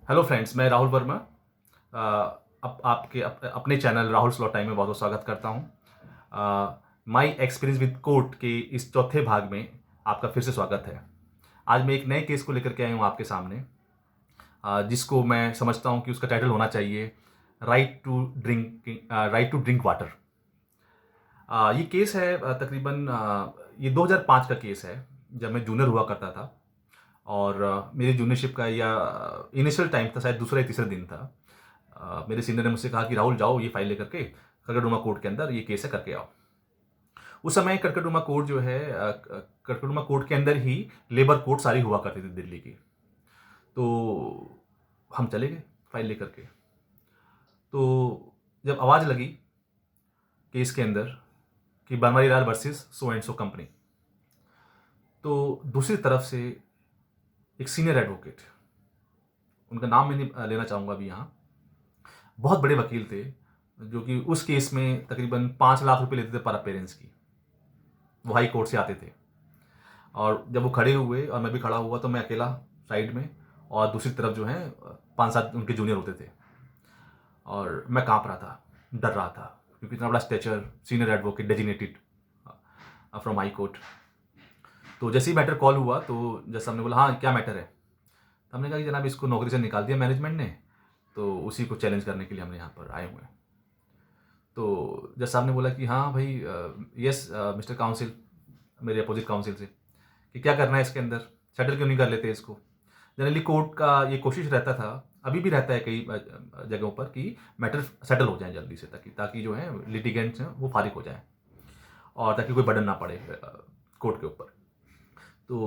Hello friends, मैं राहुल वर्मा। आपके अपने चैनल राहुल स्लॉट टाइम में बहुत बहुत स्वागत करता हूँ। माई एक्सपीरियंस विद कोर्ट के इस चौथे भाग में आपका फिर से स्वागत है। आज मैं एक नए केस को लेकर के आया हूँ आपके सामने, जिसको मैं समझता हूँ कि उसका टाइटल होना चाहिए राइट टू ड्रिंक वाटर। ये केस है तकरीबन ये 2005 का केस है, जब मैं जूनियर हुआ करता था। और मेरी जूनियरशिप का या इनिशियल टाइम था, शायद दूसरा या तीसरा दिन था। मेरे सीनियर ने मुझसे कहा कि राहुल जाओ, ये फाइल लेकर के कड़कड़डुमा कोर्ट के अंदर ये केस है, करके आओ। उस समय कड़कड़डुमा कोर्ट जो है, कड़कड़डुमा कोर्ट के अंदर ही लेबर कोर्ट सारी हुआ करती थी दिल्ली की। तो हम चले गए फाइल लेकर के। तो जब आवाज़ लगी केस के अंदर कि Banwari Lal versus so and so company, तो दूसरी तरफ से एक सीनियर एडवोकेट, उनका नाम मैं नहीं लेना चाहूँगा अभी यहाँ, बहुत बड़े वकील थे, जो कि उस केस में तकरीबन 5 लाख रुपए लेते थे पर अपेरेंस की। वो हाई कोर्ट से आते थे। और जब वो खड़े हुए और मैं भी खड़ा हुआ, तो मैं अकेला साइड में, और दूसरी तरफ जो है 5-7 उनके जूनियर होते थे। और मैं कांप रहा था, डर रहा था, क्योंकि इतना बड़ा stature, senior advocate designated from high court. तो जैसे ही मैटर कॉल हुआ, तो जैसे हमने बोला हाँ क्या मैटर है, तो हमने कहा कि जनाब इसको नौकरी से निकाल दिया मैनेजमेंट ने, तो उसी को चैलेंज करने के लिए हमने यहाँ पर आए हुए हैं। तो जज साहब ने बोला कि हाँ भाई, यस मिस्टर काउंसिल, मेरे अपोजिट काउंसिल से, कि क्या करना है इसके अंदर, सेटल क्यों नहीं कर लेते इसको। जनरली कोर्ट का ये कोशिश रहता था, अभी भी रहता है कई जगहों पर, कि मैटर सेटल हो जाए जल्दी से, ताकि ताकि जो है लिटिगेंट्स हैं वो फारिग हो जाए, और ताकि कोई बर्डन ना पड़े कोर्ट के ऊपर। तो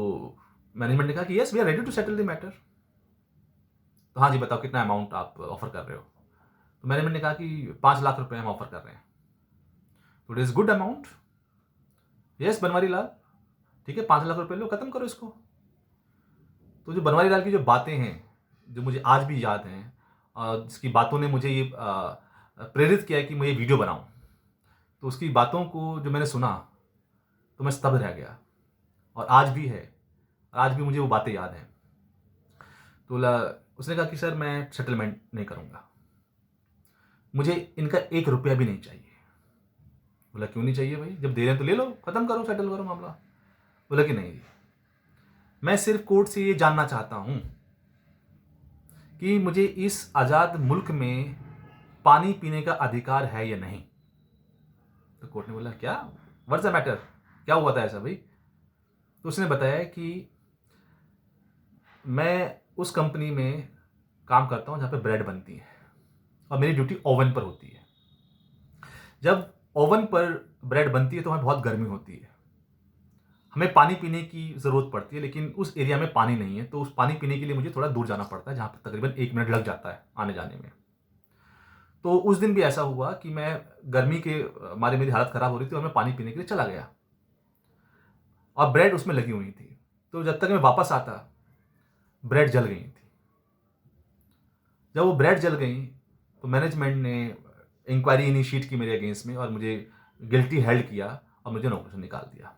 मैनेजमेंट ने कहा कि yes we are ready to settle the matter. तो हाँ जी बताओ कितना अमाउंट आप ऑफर कर रहे हो। तो मैनेजमेंट ने कहा कि 5 लाख रुपए हम ऑफर कर रहे हैं। तो it is good amount. Yes Banwari Lal, ठीक है 5 लाख रुपए लो, खत्म करो इसको। तो जो बनवारी लाल की जो बातें हैं, जो मुझे आज भी याद हैं, जिसकी बातों ने मुझे ये प्रेरित किया कि मैं ये वीडियो बनाऊं, तो उसकी बातों को जो मैंने सुना, तो मैं स्तब्ध रह गया। और आज भी है, आज भी मुझे वो बातें याद हैं। तो उसने कहा कि सर मैं सेटलमेंट नहीं करूंगा, मुझे इनका 1 रुपया भी नहीं चाहिए। बोला क्यों नहीं चाहिए भाई, जब दे रहे हैं तो ले लो, खत्म करो, सेटल करो मामला। बोला कि नहीं, मैं सिर्फ कोर्ट से ये जानना चाहता हूं कि मुझे इस आज़ाद मुल्क में पानी पीने का अधिकार है या नहीं। तो कोर्ट ने बोला क्या, व्हाट्स द मैटर, क्या हुआ था ऐसा भाई। तो उसने बताया कि मैं उस कंपनी में काम करता हूं जहां पे ब्रेड बनती है, और मेरी ड्यूटी ओवन पर होती है। जब ओवन पर ब्रेड बनती है तो वहाँ बहुत गर्मी होती है, हमें पानी पीने की ज़रूरत पड़ती है, लेकिन उस एरिया में पानी नहीं है, तो उस पानी पीने के लिए मुझे थोड़ा दूर जाना पड़ता है, जहाँ पर तकरीबन 1 मिनट लग जाता है आने जाने में। तो उस दिन भी ऐसा हुआ कि मैं गर्मी के मारे मेरी हालत ख़राब हो रही थी, और मैं पानी पीने के लिए चला गया, और ब्रेड उसमें लगी हुई थी। तो जब तक मैं वापस आता, ब्रेड जल गई थी। जब वो ब्रेड जल गई, तो मैनेजमेंट ने इंक्वायरी इनिशिएट की मेरे अगेंस्ट में, और मुझे गिल्टी हेल्ड किया, और मुझे नौकरी से निकाल दिया।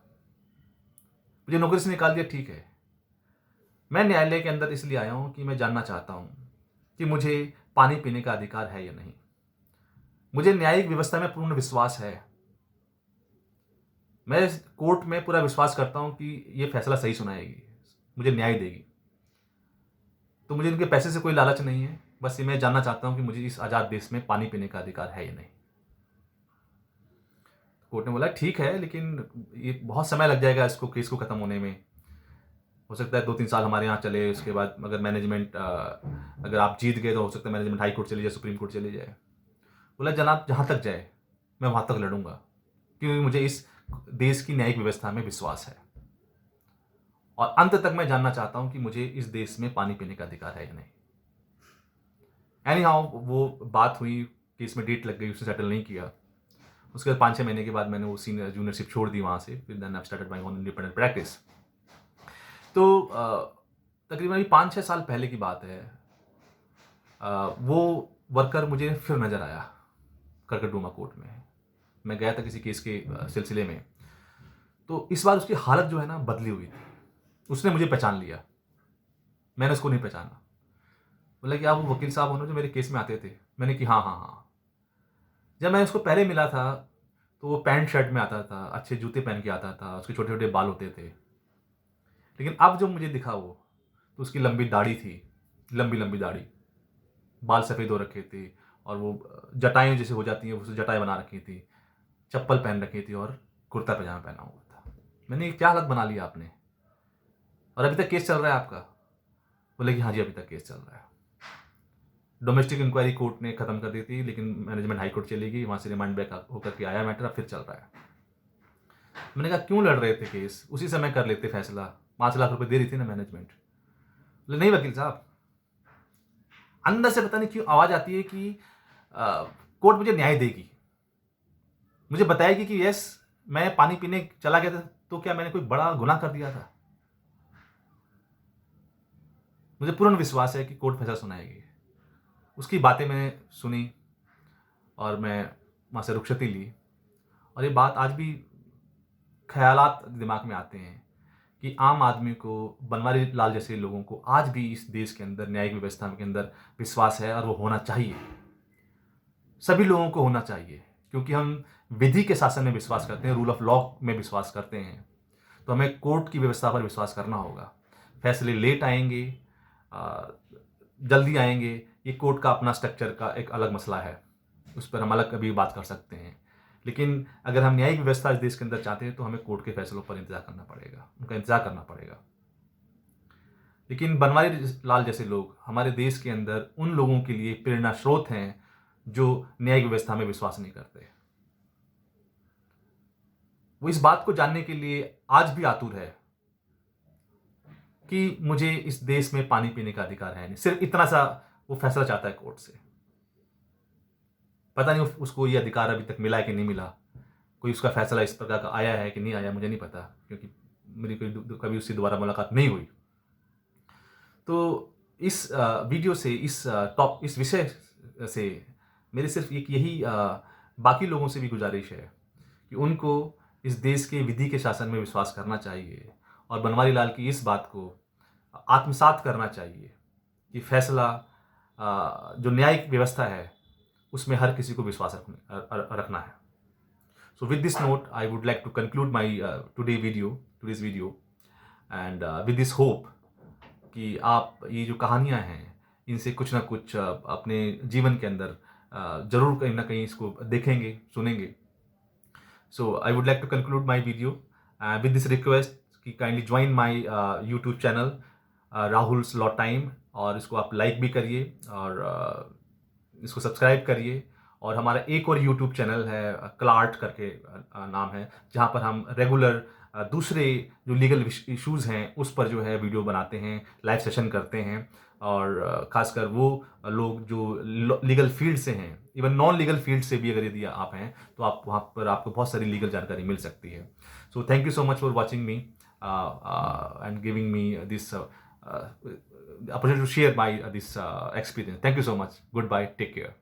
मुझे नौकरी से निकाल दिया, ठीक है। मैं न्यायालय के अंदर इसलिए आया हूं कि मैं जानना चाहता हूं कि मुझे पानी पीने का अधिकार है या नहीं। मुझे न्यायिक व्यवस्था में पूर्ण विश्वास है, मैं कोर्ट में पूरा विश्वास करता हूं कि ये फैसला सही सुनाएगी, मुझे न्याय देगी। तो मुझे इनके पैसे से कोई लालच नहीं है, बस ये मैं जानना चाहता हूं कि मुझे इस आज़ाद देश में पानी पीने का अधिकार है या नहीं। कोर्ट ने बोला ठीक है, लेकिन ये बहुत समय लग जाएगा इसको, केस को ख़त्म होने में। हो सकता है 2-3 साल हमारे यहाँ चले, उसके बाद अगर मैनेजमेंट अगर आप जीत गए, तो हो सकता है मैनेजमेंट हाई कोर्ट चली जाए, सुप्रीम कोर्ट चली जाए। बोला जनाब जहाँ तक जाए मैं वहाँ तक लड़ूंगा, क्योंकि मुझे इस देश की न्यायिक व्यवस्था में विश्वास है, और अंत तक मैं जानना चाहता हूँ कि मुझे इस देश में पानी पीने का अधिकार है या नहीं। एनी हाउ वो बात हुई, केस में डेट लग गई, उसने सेटल नहीं किया। उसके बाद 5-6 महीने के बाद मैंने वो सीनियर जूनियरशिप छोड़ दी वहाँ से, फिर then I started my own independent practice. तो तकरीबन अभी 5-6 साल पहले की बात है। वो वर्कर मुझे फिर नज़र आया कड़कड़डुमा कोर्ट में। मैं गया था किसी केस के सिलसिले में, तो इस बार उसकी हालत जो है ना बदली हुई थी। उसने मुझे पहचान लिया, मैंने उसको नहीं पहचाना। बोला कि आप वो वकील साहब हो ना जो मेरे केस में आते थे? मैंने कि हाँ, हाँ, हाँ। जब मैं उसको पहले मिला था, तो वो पैंट शर्ट में आता था, अच्छे जूते पहन के आता था, उसके छोटे-छोटे बाल होते थे। लेकिन अब जो मुझे दिखा वो, तो उसकी लंबी दाढ़ी थी, लंबी-लंबी दाढ़ी, बाल सफ़ेद हो रखे थे और वो जटाएँ जैसे हो जाती हैं, वो जटाएँ बना रखी थी, चप्पल पहन रखी थी और कुर्ता-पजामा पहना हुआ था। मैंने क्या हालत बना ली आपने? और अभी तक केस चल रहा है आपका? बोले कि हाँ जी, अभी तक केस चल रहा है। डोमेस्टिक इंक्वायरी कोर्ट ने खत्म कर दी थी, लेकिन मैनेजमेंट हाई कोर्ट चली गई, वहाँ से रिमांड बैक होकर के आया मैटर, अब फिर चल रहा है। मैंने कहा क्यों लड़ रहे थे केस? उसी समय कर लेते फैसला। 5 लाख रुपए दे रही थी ना मैनेजमेंट। बोले नहीं वकील साहब, अंदर से पता नहीं क्यों आवाज़ आती है कि कोर्ट मुझे न्याय देगी। मुझे बताएगी कि यस, मैं पानी पीने चला गया था, तो क्या मैंने कोई बड़ा गुनाह कर दिया था? मुझे पूर्ण विश्वास है कि कोर्ट फैसला सुनाएगी। उसकी बातें मैंने सुनी और मैं वहाँ से रुखसती ली और ये बात आज भी ख़यालात दिमाग में आते हैं कि आम आदमी को, बनवारी लाल जैसे लोगों को आज भी इस देश के अंदर न्यायिक व्यवस्था के अंदर विश्वास है और वो होना चाहिए। सभी लोगों को होना चाहिए क्योंकि हम विधि के शासन में विश्वास करते हैं, रूल ऑफ लॉ में विश्वास करते हैं। तो हमें कोर्ट की व्यवस्था पर विश्वास करना होगा। फैसले लेट आएँगे, जल्दी आएँगे, ये कोर्ट का अपना स्ट्रक्चर का एक अलग मसला है। उस पर हम अलग कभी बात कर सकते हैं। लेकिन अगर हम न्यायिक व्यवस्था इस देश के अंदर चाहते हैं तो हमें कोर्ट के फैसलों पर इंतज़ार करना पड़ेगा, उनका इंतज़ार करना पड़ेगा। लेकिन बनवारी लाल जैसे लोग हमारे देश के अंदर उन लोगों के लिए प्रेरणा स्रोत हैं जो न्यायिक व्यवस्था में विश्वास नहीं करते। वो इस बात को जानने के लिए आज भी आतुर है कि मुझे इस देश में पानी पीने का अधिकार है नहीं। सिर्फ इतना सा वो फैसला चाहता है कोर्ट से। पता नहीं उसको ये अधिकार अभी तक मिला है कि नहीं मिला। कोई उसका फैसला इस प्रकार का आया है कि नहीं आया, मुझे नहीं पता, क्योंकि मेरी कोई कभी उससे दोबारा मुलाकात नहीं हुई। तो इस वीडियो से, इस विषय से मेरी सिर्फ एक यही बाकी लोगों से भी गुजारिश है कि उनको इस देश के विधि के शासन में विश्वास करना चाहिए और बनवारी लाल की इस बात को आत्मसात करना चाहिए कि फैसला, जो न्यायिक व्यवस्था है उसमें हर किसी को विश्वास रखना है। So with this note, I would like to conclude my today's video, and with this hope कि आप ये जो कहानियाँ हैं इनसे कुछ ना कुछ अपने जीवन के अंदर ज़रूर कहीं ना कहीं इसको देखेंगे, सुनेंगे। So I would like to conclude my video with this request कि kindly join my YouTube channel Rahul's law time, और इसको आप लाइक भी करिए और इसको सब्सक्राइब करिए। और हमारा एक और यूट्यूब चैनल है, क्लार्ट करके नाम है, जहाँ पर हम रेगुलर दूसरे जो लीगल इश्यूज़ हैं उस पर जो है वीडियो बनाते हैं, लाइव सेशन करते हैं। और ख़ासकर वो लोग जो लीगल फील्ड से हैं, इवन नॉन लीगल फील्ड से भी अगर यदि आप हैं तो आप वहाँ पर आपको बहुत सारी लीगल जानकारी मिल सकती है। So thank you so much for watching me and giving me this opportunity to share my this experience. Thank you so much. Goodbye. Take care.